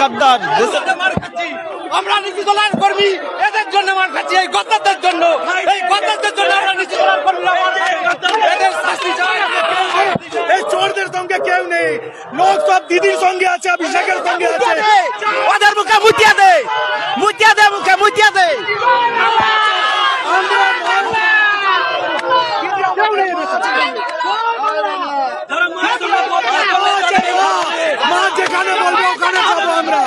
গদ্দার। আমরা নিচু তলার কর্মী, এদের জন্য মার খাচ্ছি, এই গদ্দারদের জন্য, এই গদ্দারদের জন্য আমরা নিচু তলার কর্মী। এদের শাস্তি চাই। এই চোরদের সঙ্গে কেউ নেই, লোক সব দিদির সঙ্গে আছে, অভিষেকের সঙ্গে আছে। ওদের মুখে মুতিয়া দে, মুতিয়া দে, মুখে মুতিয়া দে। মা যেখানে বলবো ওখানে যাবো আমরা।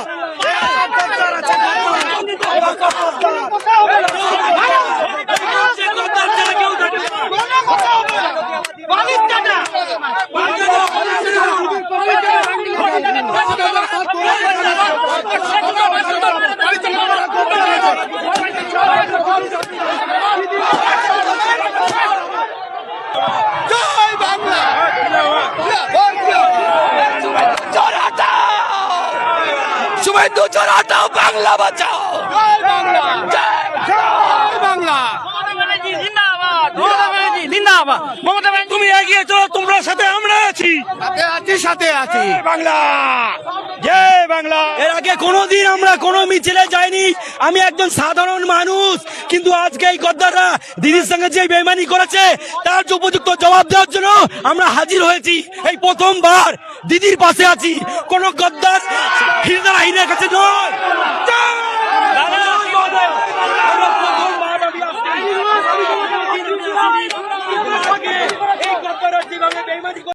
শুভেন্দু চোর হটাও, বাংলা বাঁচাও। তুমি এগিয়ে চলো, তোমরা সাথে আমরা আছি, সাথে আছি। বাংলা জয় বাংলা। এর আগে কোনোদিন আমরা কোনো মিছিলে যাইনি, আমি একজন সাধারণ মানুষ, কিন্তু আজকে এই গদ্দাররা দিদির সঙ্গে যে বেইমানি করেছে তার উপযুক্ত জবাব দেওয়ার জন্য আমরা হাজির হয়েছি। এই প্রথমবার দিদির পাশে আছি, কোন গদ্দার হিরদার কাছে নয়।